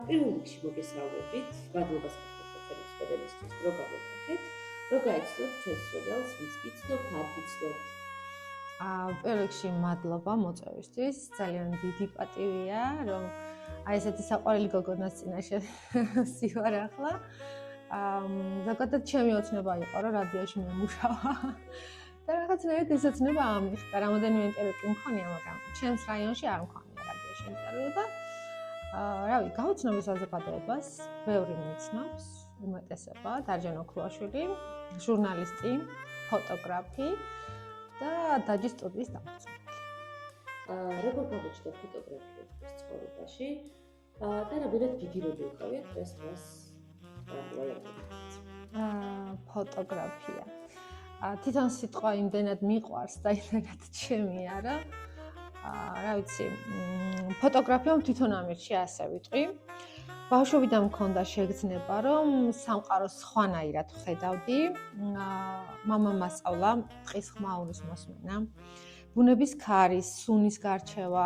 პირველ რიგში მოგესალმებით, მადლობას გიხდით ჩვენი სტუდენტისთვის, რომ გამოდიხეთ, რომ გაიცნოთ ჩვენს სოციალს, ვინც გიცნობთ, არ გიცნობთ. პირველ რიგში მადლობა მოწვევისთვის, ძალიან დიდი პატივია, რომ აი ესეთი საყვარელი გოგონას წინაშე სივარ ახლა. ზოგადად ჩემი ოცნება იყო, რომ რადიოში მემუშავა. და რაღაცნაირად ეს ოცნება ამიხდა, რამოდენიმე ინტერვიუ მქონია, მაგრამ ჩემს რაიონში არ მქონია რადიოში ინტერვიუ და რავი, გაუცნობ საზოგადოებას, ბევრი მიცნობს, უმეტესობა, დარჯან ოქრუაშვილი, ჟურნალისტი, ფოტოგრაფი და დაჯი სტუდიის დამფუძნებელი. როგორ გამოჩნდა ფოტოგრაფია თქვენს ცხოვრებაში და რამდენად დიდი როლი უკავია დღეს მას ფოტოგრაფია. თვითონ სიტყვა იმდენად მიყვარს და იმდენად ჩემი არა. რა ვიცი, ფოტოგრაფიამ თვითონ ამირჩია, ასე ვიტყვი. ბავშვობიდან მქონდა შეგრძნება, რომ სამყაროს სხვანაირად ვხედავდი. მამამ მასწავლა ტყის ხმაურის მოსმენა, ბუნების ქარის, სუნის გარჩევა.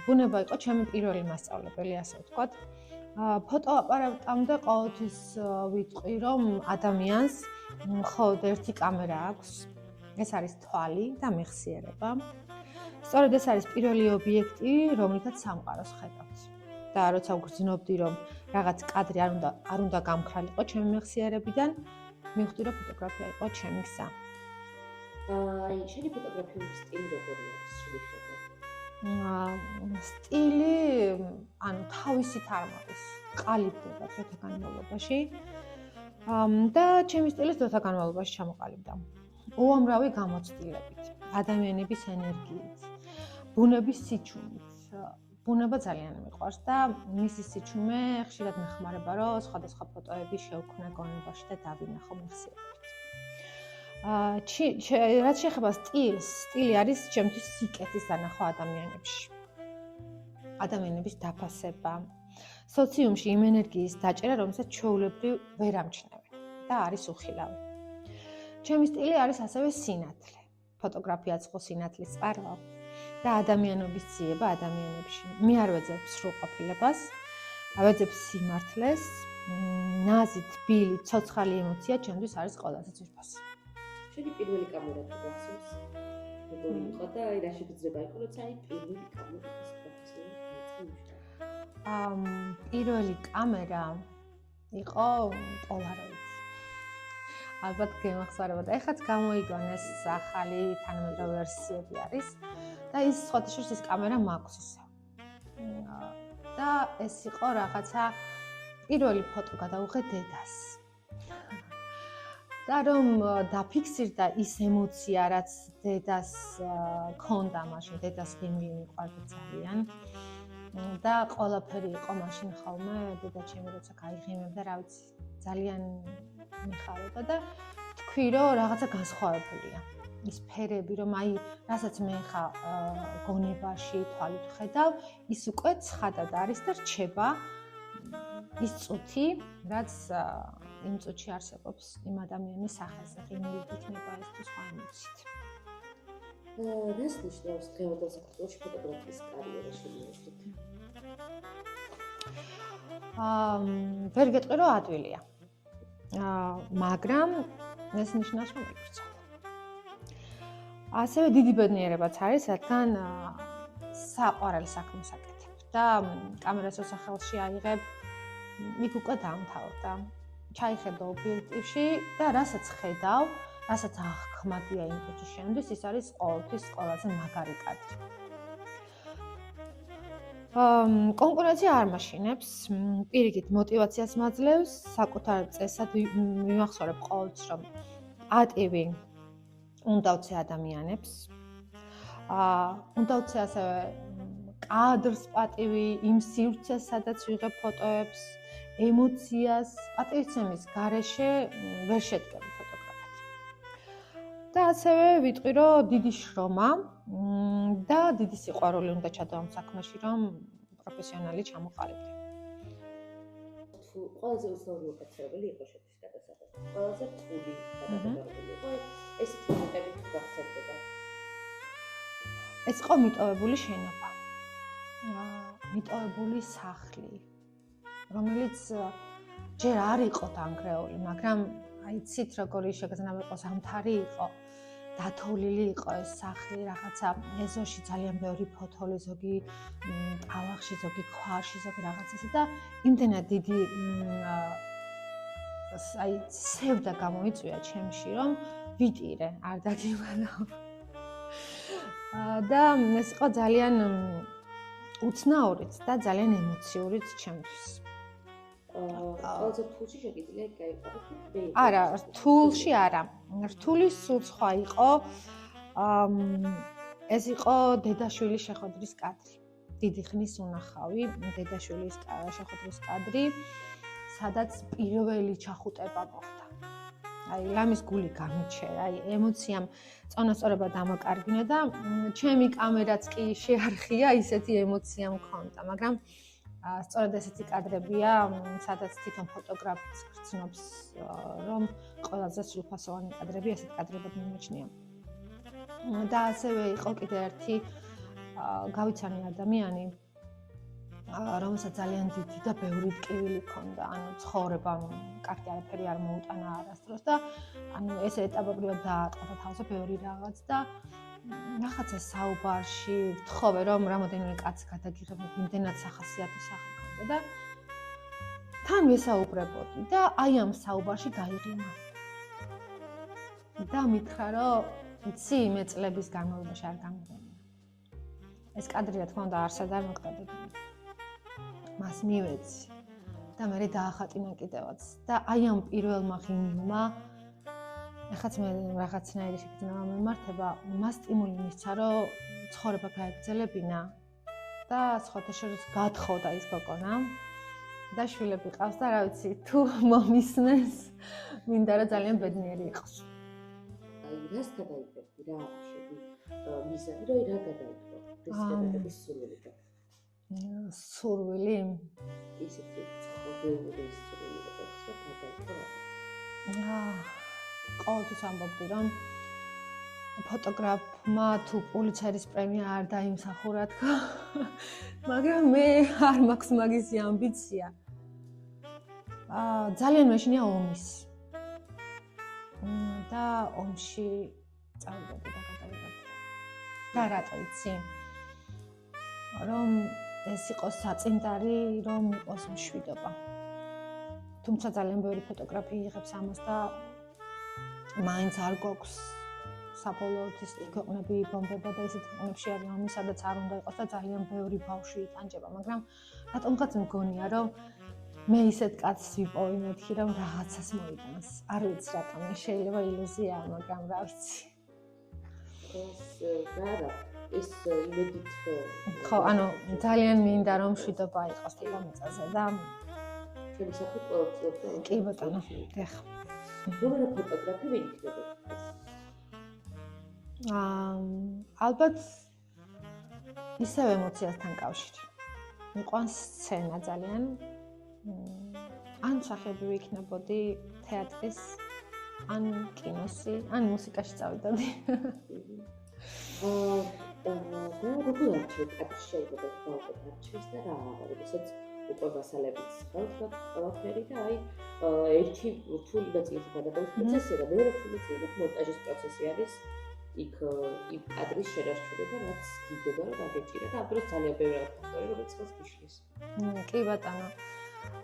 ბუნება იყო ჩემი პირველი მასწავლებელი, ასე ვთქვათ. ფოტოაპარატამდე ყოველთვის ვიტყვი, რომ ადამიანს მხოლოდ ერთი კამერა აქვს. ეს არის თვალი და მეხსიერება. სწორედ ეს არის პირველი ობიექტი, რომლითაც სამყაროს ხედავთ. და როცა ვგრძნობდი, რომ რაღაც კადრი არ უნდა გამქრალიყო ჩემი მეხსიერებიდან, მივხვდი, რომ ფოტოგრაფია იყო ჩემი გზა. შენი ფოტოგრაფიული სტილი როგორია შეიძლება? სტილი, ანუ თავისით არ მოდის, ყალიბდება დროთა განმავლობაში. და ჩემი სტილი დროთა განმავლობაში ჩამოყალიბდა. უამრავი გამოცდილებით, ადამიანების ენერგიით, ბუნების სიჩუმით. ბუნება ძალიან მიყვარს და მისი სიჩუმე ხშირად მეხმარება, რომ სხვადასხვა ფოტოები შევქმნე გონებაში და დავინახო მეხსიერებით. რაც შეეხება სტილს, სტილი არის ჩემთვის სიკეთის დანახვა ადამიანებში. ადამიანების დაფასება, სოციუმში იმ ენერგიის დაჭერა, რომელსაც ჩვეულებრივ ვერ ამჩნევენ და არის უხილავი. ჩემი სტილი არის ასევე სინათლე. ფოტოგრაფიაც ხო სინათლის წყაროა და ადამიანობის ძიება ადამიანებში. მე არ ვეძებ სრულყოფილებას, ავეძებ სიმართლეს, ნაზი, თბილი, ცოცხალი ემოცია ჩემთვის არის ყველაზე ძვირფასი. შენი პირველი კამერა თუ გახსოვს? როგორი იყო და აი რა შეგრძნება იყო, როცა აი პირველი კამერა პირველი კამერა იყო პოლაროიდი. ალბათ გემახსოვრებოდა. ეხაც გამოიგონეს ახალი თანამედროვე ვერსიები არის და ის სხვადასხვა ის კამერა მაქვს ისე. და ეს იყო რაღაცა პირველი ფოტო გადავუღე დედას. და რომ დაფიქსირდა ის ემოცია, რაც დედას ქონდა მაშინ, დედას გემილი მიყვარდა ძალიან. და ყველაფერი იყო მაშინ ხოლმე დედა ჩემი როცა გაიღიმებდა, რა ვიცი, ძალიან მიხაროდა და თქვი, რომ რაღაცა განსხვავებულია. ის ფერები, რომ აი, რასაც მე ხა გონებაში თვალით ვხედავ, ის უკვე ცხადად არის და რჩება ის წუთი, რაც იმ წუთში არსებობს იმ ადამიანის სახეზე, ღიმილი იქნება ეს თუ სხვა ემოციით. რას ნიშნავს დღევანდელ საქართველოში ფოტოგრაფიის კარიერა შეგიძლიათ? ვერ გეტყვი, რომ ადვილია. მაგრამ ეს ნიშნავს, რომ მიგვრცელო. ასევე დიდი ბედნიერებაც არის, რადგან საყვარელი საქმეს აკეთებ და კამერას მოსახელში აიღებ, იქ უკვე დაამთავრდა. ჩაიხედო ობიექტივში და რასაც ხედავ, რასაც აღქმადია იმ წუთში შემდის, ის არის ყოველთვის ყველაზე მაგარი კადრი. კონკურენცია არ მაშინებს, პირიქით მოტივაციას მაძლევს, საკუთარ წესად ვიმახსოვრებ ყოველთვის, რომ პატივი უნდა ვცე ადამიანებს. უნდა ვცე ასევე კადრს პატივი, იმ სივრცეს, სადაც ვიღებ ფოტოებს, ემოციას, პატივისცემის გარეშე ვერ შედგები ფოტოგრაფად. და ასევე ვიტყვი, რომ დიდი შრომა და დიდი სიყვარული უნდა ჩადო ამ საქმეში, რომ პროფესიონალი ჩამოყალიბდე. თუ ყველაზე უცნაური უკაცრიელი იყო შეთვის გადასახადი. ყველაზე რთული გადასახადი იყო ეს მომენტები თუ გახსენდება. ეს იყო მიტოვებული შენობა. მიტოვებული სახლი, რომელიც ჯერ არ იყო დანგრეული, მაგრამ აიცით როგორი შეგრძნება იყოს ამთარი იყო, დათოვლილი იყო ეს სახლი, რაღაცა ეზოში ძალიან ბევრი ფოთოლი, ზოგი ტალახში, ზოგი ქვაში, ზოგი რაღაც ისე და იმდენად დიდი აი სევდა გამოიწვია ჩემში, რომ ვიტირე, არ დაგიმალავ. და ეს იყო ძალიან უცნაურიც და ძალიან ემოციურიც ჩემთვის. ყველაზე რთულში შეგიძლია გაიყაროთ მე. არა, რთულში არა. რთული სულ სხვა იყო. ეს იყო დედაშვილის შეხვედრის კადრი. დიდი ხნის უნახავი დედაშვილის შეხვედრის კადრი, სადაც პირველი ჩახუტება მოხდა. აი, ლამის გული გამიჩერა, აი, ემოციამ წონასწორება დამაკარგინა და ჩემი კამერაც კი შეარხია, ისეთი ემოცია მქონდა, მაგრამ სწორედ ესეთი კადრებია, სადაც თვითონ ფოტოგრაფიც გრძნობს, რომ ყველაზე სრულფასოვანი კადრები ესეთ კადრებად მიმოჩნია. და ასევე იყო კიდე ერთი გავიცანი ადამიანი, რომელსაც ძალიან დიდი და ბევრი ტკივილი ჰქონდა, ანუ ცხოვრება კარგი არაფერი არ მოუტანა არასდროს და ანუ ეს ეტაპობრივად დაატყდა თავზე ბევრი რაღაც და რაღაცა საუბარში ვთხოვე რომ რამოდენიმე კაცი გადაგიღებინებ, იმდენად სახასიათო სახე ჰქონდა და თან ვესაუბრებოდი და აი ამ საუბარში გაიღიმა. და მითხრა რომ იცი მე წლების განმავლობაში არ გამიგონა. ეს კადრი რა თქმა უნდა არსად არ მოგდადებინა. მას მივეცი და მე დაახატინა კიდევაც და აი ამ პირველმა ღიმილმა ეხაც მე რაღაცნაირი შეგრძნება მიმართება, მას სტიმული მისცა, რომ ცხოვრება გაეგრძელებინა და სხვათა შორის გათხოვდა ის გოგონა და შვილები ყავს და რა ვიცი, თუ მომისმენს, მინდა რომ ძალიან ბედნიერი იყოს. აი, რას გადაიქცევი რა შედი მიზანი, რომ რა გადაიქცევი პრეზიდენტების სურვილი და სურვილი ისეთი ცხოვრების სურვილი და გადაიქცევი. ყოველთვის ამბობდი, რომ ფოტოგრაფმა თუ პულიცერის პრემია არ დაიმსახურა თქო, მაგრამ მე არ მაქვს მაგისი ამბიცია. ძალიან მეშინია ომის. და ომში წავიდი და გადავიღებდი. და რატო იცი? რომ ეს იყოს საწინდარი, რომ იყოს მშვიდობა. თუმცა ძალიან ბევრი ფოტოგრაფი იღებს ამას და მაინც არ გვაქვს საბოლოოდ ის ქვეყნები იბომბება და ისეთ ქვეყნებში არის ომი, სადაც არ უნდა იყოს და ძალიან ბევრი ბავშვი იტანჯება, მაგრამ რატომღაც მგონია, რომ მე ისეთ კაცს ვიპოვი მეთქი, რომ რაღაცას მოიტანს. არ ვიცი რატომ, შეიძლება ილუზიაა, მაგრამ რა ვიცი. ეს იმედით ხო, ანუ ძალიან მინდა რომ მშვიდობა იყოს დედამიწაზე და ჩვენი საქმე ყოველწლიურად კი ბატონო, დიახ. როგორი ფოტოგრაფი ვინ იქნება? ალბათ ისევ ემოციასთან კავშირი. მიყვანს სცენა ძალიან. ან მსახიობი ვიქნებოდი თეატრის, ან კინოსი, ან მუსიკაში წავიდოდი. და როგორ არჩევთ კადრს შეიძლება დავყოთ არჩევს და რა არის, როდესაც უკვე მასალებიც ხავთ ყველაფერი და აი ერთი რთული ნაწილი გადაგაქვს პროცესია და მეორე რთული ნაწილი მონტაჟის პროცესი არის იქ იმ კადრის შერასრულება, რაც გიგება რომ გაგეჭირა და ამ დროს ძალიან ბევრი ფაქტორი რომელიც ხელს გიშლის. კი ბატონო.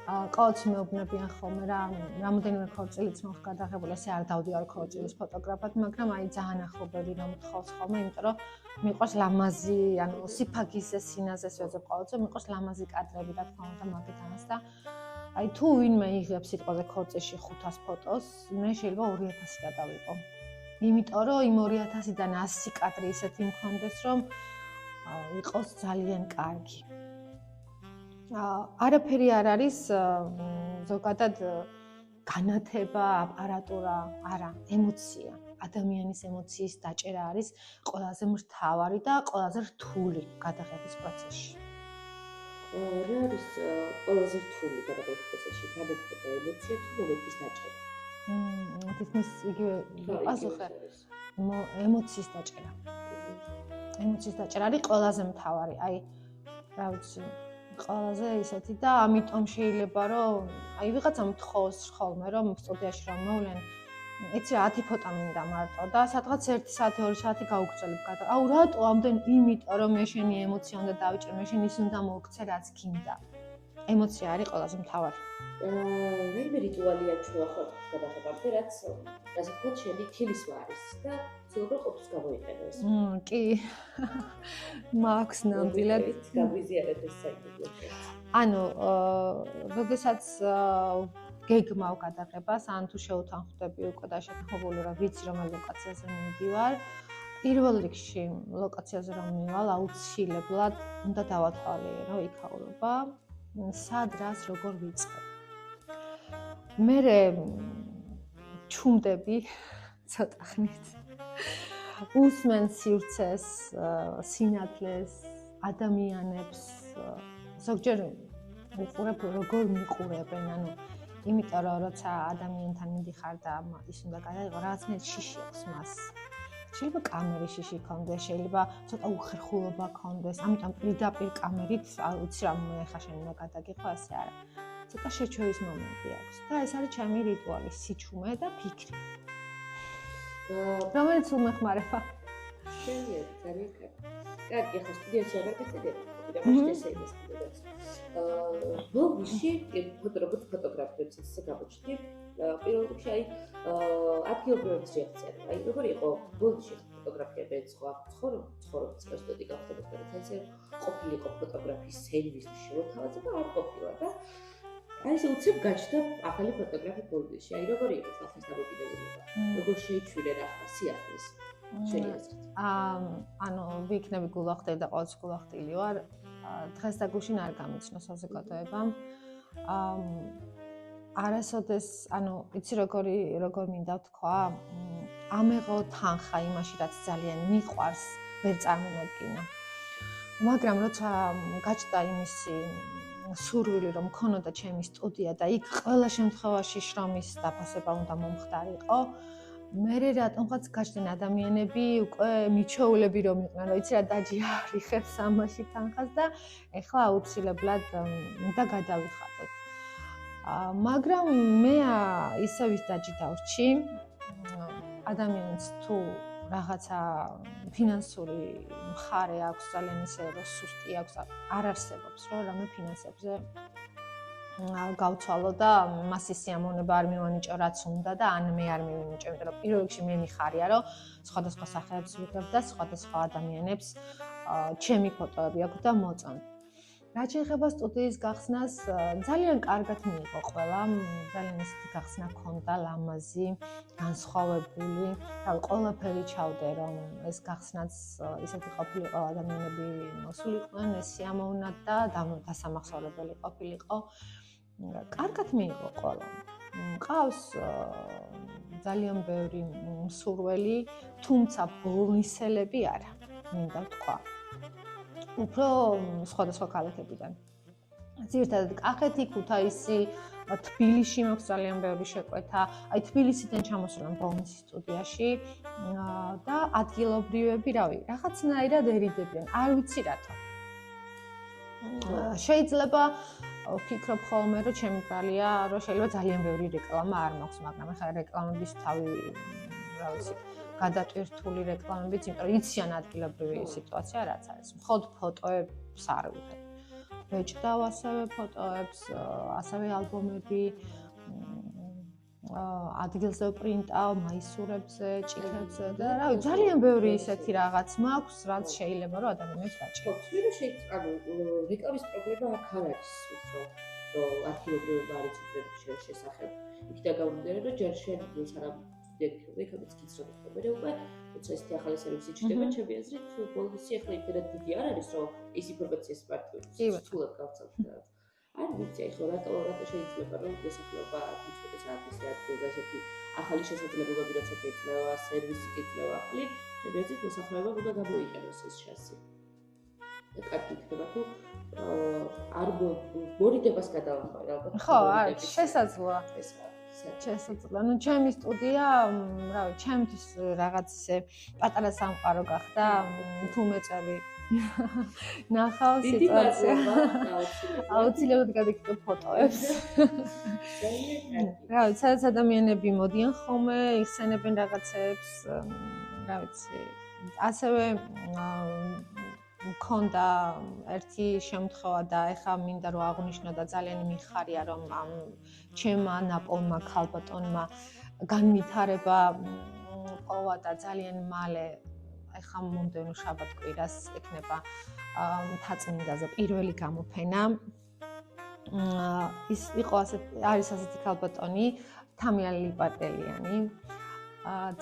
ყოველთვის მეუბნებიან ხოლმე რა, რამოდენიმე ქორწილიც მოხდა გადაღებული, ესე არ დავდივარ ქორწილის ფოტოგრაფად, მაგრამ აი ძალიან ახლობელი რომ მთხოვს ხოლმე, იმიტომ რომ მიყვარს ლამაზი, ანუ სიფაგისე სინაზეს ვეძებ ყოველთვის, მიყვარს ლამაზი კადრები, რა თქმა უნდა, მაგითანაც და აი თუ ვინმე იღებს სიტყვაზე ქორწილში 500 ფოტოს, მე შეიძლება 2000 გადავიყო. იმიტომ რომ იმ 2000-დან 100 კადრი ისეთი მქონდეს, რომ იყოს ძალიან კარგი. არაფერი არ არის ზოგადად განათება, აპარატურა, არა, ემოცია. ადამიანის ემოციის დაჭერა არის ყველაზე მთავარი და ყველაზე რთული გადაღების პროცესში. რა არის ყველაზე რთული გადაღების პროცესში? განათება, ემოცია თუ მომენტის დაჭერა? თითქმის იგივე პასუხი. ემოციის დაჭერა. ემოციის დაჭერა არის ყველაზე მთავარი. აი, რა ვიცი, ყველაზე ისეთი და ამიტომ შეიძლება რომ აი ვიღაცამ თხოვს ხოლმე რომ სტუდიაში რომ მოვლენ იცი 10 ფოტო მინდა მარტო და სადღაც 1 საათი 2 საათი გაუგრძელებ გადა. აუ რატო ამდენ იმიტომ რომ მე შენი ემოცია უნდა დავიჭერ, მე შენ ის უნდა მოვქცე რაც გინდა. ემოცია არის ყველაზე მთავარი. რაიმე რიტუალია ჩვენ ახლა გადაღებამდე, რაც ასე ვთქვათ, შენი თილის ვარის და ცდილობ ყოფს გამოიყენო ეს. კი. მაქვს ნამდვილად გავიზიარეთ ეს საიტი. ანუ, როდესაც გეგმავ გადაღებას, ან თუ შევთანხმდები უკვე და შეთანხმებულად ვიცი რომ ლოკაციაზე მივდივარ, პირველ რიგში ლოკაციაზე რომ მივალ, აუცილებლად უნდა დავათვალიერო იქაურობა, სად რას როგორ ვიწყებ. მერე ჩუმდები ცოტა ხნით. უსმენ სივრცეს, სინათლეს, ადამიანებს, ზოგჯერ უყურებ როგორ მიყურებენ, ანუ იმიტომ რომ როცა ადამიანთან მიდიხარ და ის უნდა გადაიღო, რაღაცნაირად შიში აქვს მას. შეიძლება კამერის შიში ქონდეს, შეიძლება ცოტა უხერხულობა ქონდეს, ამიტომ პირდაპირ კამერით ვიცი რა ხა შენ უნდა გადაგიხო, ასე არა. ცოტა შეჩვევის მომენტი აქვს და ეს არის ჩემი რიტუალი, სიჩუმე და ფიქრი. რომელიც უმეხმარება. შეიძლება, ძალიან კარგი. კარგი, ახლა სტუდიაში აღარ გეწედებ, და მაშინ ესე იმას კიდევაც. ბლოგში ფოტოგრაფებს ისე გამოჩნდი. პირველ რიგში აი ადგილობრივების რეაქცია. აი როგორი იყო ბლოგში ფოტოგრაფიები სხვა ცხოვრობის სტატისტიკა გახდებოდა და ესე ყოფილიყო ფოტოგრაფის სერვისის შევთავაზება არ ყოფილა და აი ეს უცებ გაჩნდა ახალი ფოტოგრაფი ბლოგში. აი როგორი იყო ხალხის დამოკიდებულება. როგორ შეიჩვირე რა სიახლეს. ანუ ვიქნები გულახდელი და ყოველთვის გულახდილი ვარ. დღეს და გუშინ არ გამიცნო საზოგადოებამ. არასოდეს, ანუ იცი როგორ მინდა ვთქვა, ამეღო თანხა იმაში რაც ძალიან მიყვარს, ვერ წარმოვადგინა. მაგრამ როცა გაჩნდა იმისი სურვილი რომ მქონოდა ჩემი სტუდია და იქ ყველა შემთხვევაში შრომის დაფასება უნდა მომხდარიყო, მე რატომღაც გაჩნდნენ ადამიანები უკვე მიჩვეულები რომ იყვნენ, რომ იცი რა დაჯი არიხებს ამაში თანხას და ეხლა აუცილებლად უნდა გადავიხადოთ. მაგრამ მე ისე ვის დაჯი დავრჩი, ადამიანს თუ რაღაცა ფინანსური მხარე აქვს ძალიან ისე რომ სუსტი აქვს, არ არსებობს რომ რამე ფინანსებზე გავცვალო და მას ის სიამოვნება არ მივანიჭო რაც უნდა და ან მე არ მივანიჭო, იმიტომ რომ პირველ რიგში მე მიხარია რომ სხვადასხვა სახელებს ვიღებ და სხვადასხვა ადამიანებს ჩემი ფოტოები აქვს და მოწონთ. რაც შეეხება სტუდიის გახსნას, ძალიან კარგად მიიღო ყველამ, ძალიან ისეთი გახსნა ქონდა, ლამაზი, განსხვავებული. ყველაფერი ჩავდე რომ ეს გახსნაც ისეთი ყოფილიყო, ადამიანები მოსულიყვნენ, ეს სიამოვნად და დასამახსოვრებელი ყოფილიყო. კარგად მიიღო ყველა. მყავს ძალიან ბევრი მსურველი, თუმცა ბოლნისელები არა, მინდა ვთქვა. უფრო სხვადასხვა ქალაქებიდან. ძირითადად კახეთი, ქუთაისი, თბილისში მაქვს ძალიან ბევრი შეკვეთა. აი თბილისიდან ჩამოსულან ბოლნისის სტუდიაში და ადგილობრივები, რავი, რაღაცნაირად ერიდებიან. არ ვიცი რატო. შეიძლება ვფიქრობ ხოლმე, რომ ჩემი ბრალია, რომ შეიძლება ძალიან ბევრი რეკლამა არ მაქვს, მაგრამ ახლა რეკლამების თავი, რა ვიცი, გადატვირთული რეკლამებიც, იმიტომ რომ იციან ადგილობრივი სიტუაცია რაც არის. მხოლოდ ფოტოებს არ ვიღებ. ვეჭდავ ასევე ფოტოებს, ასევე ალბომები, ადგილზე ვპრინტავ, მაისურებზე, ჭიქებზე და რა ვიცი, ძალიან ბევრი ისეთი რაღაც მაქვს, რაც შეიძლება რომ ადამიანებს დაჭიროს. ანუ რეკლამის პრობლემა აქ არ არის უფრო, რომ ადგილობრივება არის უფრო შესახებ. იქიდან გამომდინარე, რომ ჯერ შენ სანამ იქაც კიცრად ხდება და უკვე როცა ეს ახალი სერვისი ჩნდება, ჩემი აზრით, ბოლოსი ახლა იმდენად დიდი არ არის, რომ ეს ინფორმაციას მარტივად სულად გავცალოთ და არ ვიცი, ახლა რატო შეიძლება რომ მოსახლეობა მიჩვენოს ადგილზე ადგილზე ესეთი ახალი შესაძლებლობები როცა გეძლევა, სერვისი გეძლევა ახალი, ჩემი აზრით მოსახლეობა უნდა გამოიყენოს ეს შანსი. და კარგი იქნება თუ არ მორიდებას გადავახმარ ალბათ. ხო, შესაძლოა. შესაძლოა. ნუ ჩემი სტუდია, რავი, ჩემთვის რაღაც ისე პატარა სამყარო გახდა, თუ მეწევი ნახავ დიდი სიტუაცია. მადლობა, აუცილებლად გადაგიხდო ფოტოებს. ძალიან რა ვიცი, სადაც ადამიანები მოდიან ხოლმე, იხსენებენ რაღაცებს, რა ვიცი. ასევე მქონდა ერთი შემთხვევა და ეხლა მინდა რომ აღვნიშნო და ძალიან მიხარია რომ ამ ჩემმა ნაპოვნმა ქალბატონმა განვითარება პოვა და ძალიან მალე ეხლა მომდევნო შაბათ-კვირას ექნება მთაწმინდაზე პირველი გამოფენა. ის იყო არის ასეთი ქალბატონი თამიალი ლიპარტელიანი.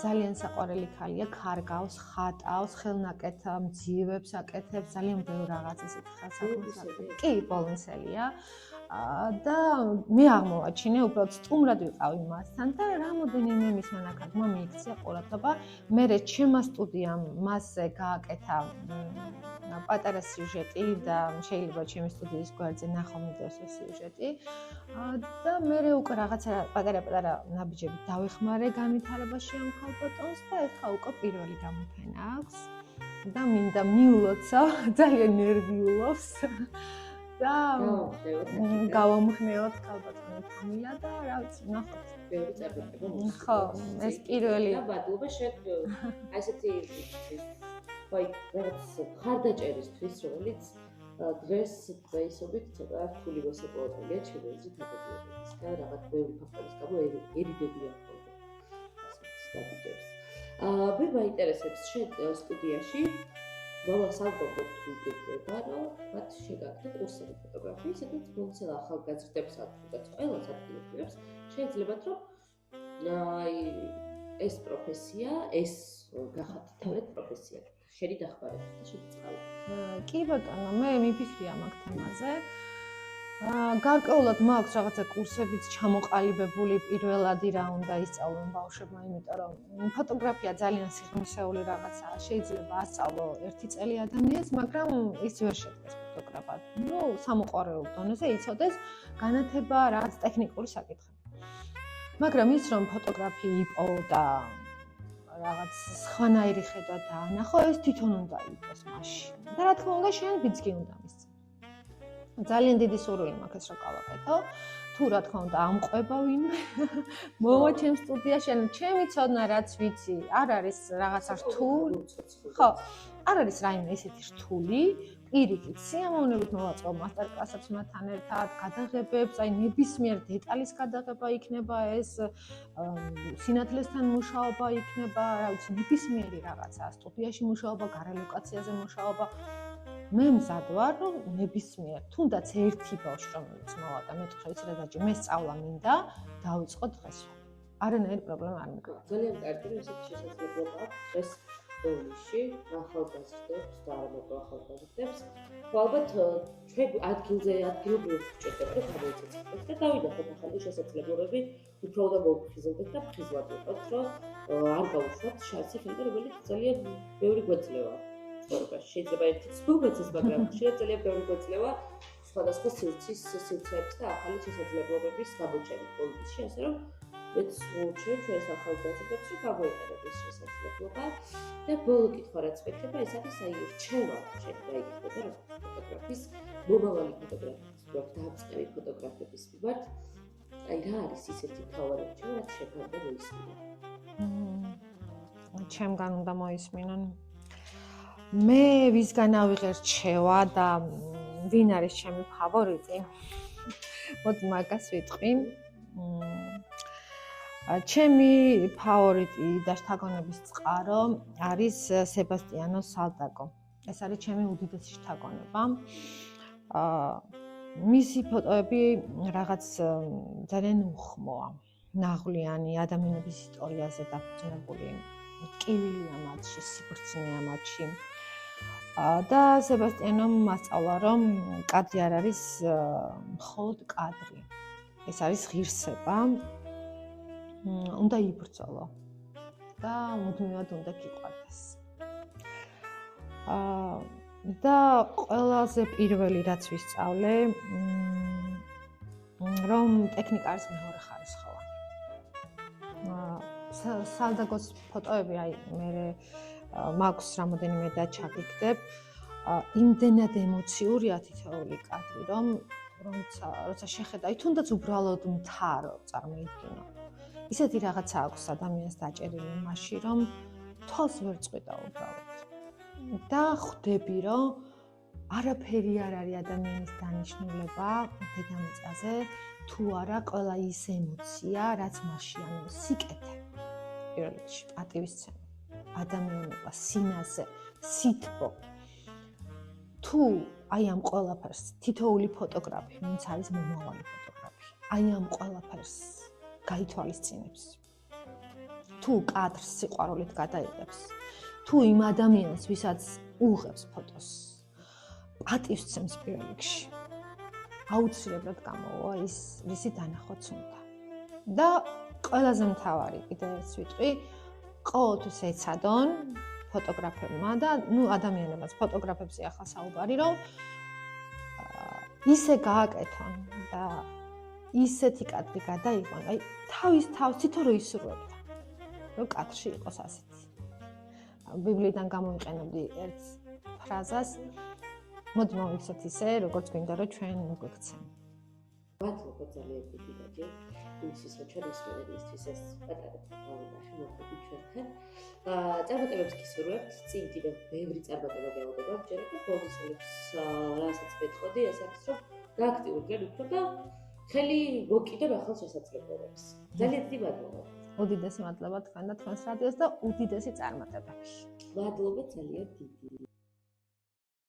ძალიან საყვარელი ქალია, კარგავს, ხატავს, ხელნაკეთ მძივებს აკეთებს, ძალიან ბევრ რაღაც ესეთ ხელსაყრელს აკეთებს. კი, პოლონელია. და მე აღმოვაჩინე, უბრალოდ სტუმრად ვიყავი მასთან და რამოდენიმე მის მანქანმა მიიქცია ყურადღება. მე ჩემმა სტუდიამ მასზე გააკეთა პატარა სიუჟეტი და შეიძლება ჩემი სტუდიის გვერდზე ნახო მიდევს ეს სიუჟეტი. და მე უკვე რაღაცა პატარა ნაბიჯები დავეხმარე განვითარებაში ამ ქალბატონს და ეხლა უკვე პირველი გამოფენა აქვს. და მინდა მიულოცა, ძალიან ნერვიულობს. და გავამხნევოთ ქალბატონი თამია და რა ვიცი, ნახოთ. ბევრი წარგება. ხო, ეს პირველი. და მადლობა შენ ასეთი ვაი, რაღაც ხარდაჭერისთვის, რომელიც დღეს დღეისობით ცოტა რთული მოსაპოვებელია ჩემი აზრით ადამიანების და რაღაც ბევრი ფაქტორის გამო ერიდებიან ხოლმე. ასეთ დაბიჯებს. მე მაინტერესებს შენ სტუდიაში მოვასალმოთ თუ გეუბნება, რომ მათ შეგაქნე კურსები ფოტოგრაფიის, სადაც მომცემ ახალგაზრდებს თუნდაც ყველას ადგილებს, შეიძლებათ რომ ეს პროფესია, ეს გახათით პროფესია. შენი დახმარებით და შეწყალე. კი ბატონო, მე მიფიქრია მაგ თემაზე. გარკვეულად მაქვს რაღაცა კურსებიც ჩამოყალიბებული პირველადი რა უნდა ისწავლონ ბავშვებმა, იმიტომ რომ ფოტოგრაფია ძალიან სიღრმისეული რაღაცაა. შეიძლება ასწავლო ერთი წელი ადამიანს, მაგრამ ის ვერ შედგეს ფოტოგრაფად. ნუ სამოყვარეო დონეზე იცოდეს განათება, რაღაც ტექნიკური საკითხები. მაგრამ ის რომ ფოტოგრაფი იყო და რაღაც სხვანაირი ხედვა დაანახო, ეს თვითონ უნდა იყოს მაშინ. და რა თქმა უნდა, შენ ბიძგი უნდა მისცე. ძალიან დიდი სურვილი მაქვს რომ გავაკეთო. თუ რა თქმა უნდა ამყვება ვინმე მოვა ჩემ სტუდიაში, ანუ ჩემი ცოდნა რაც ვიცი, არ არის რაღაცა რთული. ხო, არ არის რაიმე ესეთი რთული. პირიქით, სიამოვნებით მოვაწყო მასტერ-კლასებს მათთან ერთად, გადაღებებს, აი ნებისმიერ დეტალის გადაღება იქნება ეს, სინათლესთან მუშაობა იქნება, რა ვიცი, ნებისმიერი რაღაცა, სტუდიაში მუშაობა, გარელოკაციაზე მუშაობა. მე მზად ვარ, რომ ნებისმიერ, თუნდაც ერთი ბავშვი რომელიც მოვა და მეთქე იცი რა დაჭი, მე სწავლა მინდა, დავიწყო დღეს. არანაირი პრობლემა არ მეკავა. ძალიან კარგი, რომ ესეთი შესაძლებლობა აქვს დღეს ბოლოში ახალგაზრდებს და არა მარტო ახალგაზრდებს. ალბათ ჩვენ ადგილობრივად ვჭირდება რომ გამოიცეცხლოთ და დავინახოთ ახალი შესაძლებლობები, უფრო და მოვხიზოთ და ფხიზლად ვიყოთ, რომ არ გავუშვათ შანსი ხელზე, რომელიც ძალიან ბევრი გვეძლევა. შეიძლება ერთიც მოგეცეს, მაგრამ შეიძლება ძალიან ბევრი გვეძლევა სხვადასხვა სივრცეების და ახალი შესაძლებლობების გამოჩენით პოლიტიკაში, ასე რომ მეც ვუჩვენ ჩვენს ახალგაზრდებს, რომ გამოიყენოთ ეს შესაძლებლობა და ბოლო კითხვა რაც მექნება, ეს არის აი რჩევა, შეიძლება იქნება რომ ფოტოგრაფის მომავალი ფოტოგრაფის, დაწყები ფოტოგრაფების მიმართ, აი რა არის ისეთი მთავარი რჩევა, რაც შეგანდა მოისმინა. ჩემგან უნდა მოისმინონ. მე ვისგან ავიღე რჩევა და ვინ არის ჩემი ფავორიტი? მოდი მაგას ვიტყვი. ჩემი ფავორიტი და შთაგონების წყარო არის სებასტიანო სალტაკო. ეს არის ჩემი უდიდესი შთაგონება. მისი ფოტოები რაღაც ძალიან უხმოა, ნაღვლიანი, ადამიანების ისტორიაზე დაფუძნებული. კივილია მათში, სიბრძნეა მათში. და სებასტიანომ მასწავლა, რომ კადრი არ არის მხოლოდ კადრი. ეს არის ღირსება. უნდა იბრძოლო და მუდმივად უნდა გიყვარდეს. და ყველაზე პირველი რაც ვისწავლე, რომ ტექნიკა არის მეორე ხარისხოვანი. სალდაკოს ფოტოები, აი მე მაქვს რამოდენიმე და ჩაგიგდებ. იმდენად ემოციურია თითოეული კადრი, რომ როცა შეხედავ, თუნდაც უბრალოდ მთარო წარმოიდგინო. ისეთი რაღაცა აქვს ადამიანს დაჭერილი მასში, რომ თვალს ვერ წყვიტა უბრალოდ. და ხვდები, რომ არაფერი არ არის ადამიანის დანიშნულება დედამიწაზე, თუ არა ყველა ის ემოცია, რაც მასში არის სიკეთე. პირველ რიგში პატივისცემა, ადამიანობა, სინაზე, სითბო. თუ აი ამ ყველაფერს თითოეული ფოტოგრაფი, ვინც არის მომავალი ფოტოგრაფი, აი ამ ყველაფერს გაითვალისწინებს. თუ კადრს სიყვარულით გადაიღებს, თუ იმ ადამიანს, ვისაც უღებს ფოტოს, პატივისცემს პირველ რიგში, აუცილებლად გამოვა ის, ვისი დანახვაც უნდა. და ყველაზე მთავარი კიდევ ერთ ვიტყვი, ყოველთვის ეცადონ ფოტოგრაფებმა და ადამიანებმაც ფოტოგრაფებზე ახლა საუბარი, რომ ისე გააკეთონ და ისეთი კადრი გადაიღონ, აი თავის თავს თვითონ რო ისურვებდა, რომ კადრში იყოს ასეთი. ბიბლიიდან გამოვიყენებდი ერთ ფრაზას, მოდი მოვიქცეთ ისე, როგორც გვინდა რომ ჩვენ მოგვექცენ. მადლობა ძალიან დიდი დაჭი. იმისთვის რომ ჩვენ ისმენებისთვის ეს პატარა პროგრამაში მოხვდით ჩვენთან. წარმატებებს გისურვებთ, წინ კიდევ ბევრი წარმატება გეავდება, ვჯერებ ბონუსებს, რასაც მეტყოდი, ეს არის რომ გააქტიურდნენ უფრო და ხელი მოკიდონ ახალ შესაძლებლობებს. ძალიან დიდი მადლობა. უდიდესი მადლობა თქვენ და თქვენს რადიოს და უდიდესი წარმატებები. მადლობა ძალიან დიდი.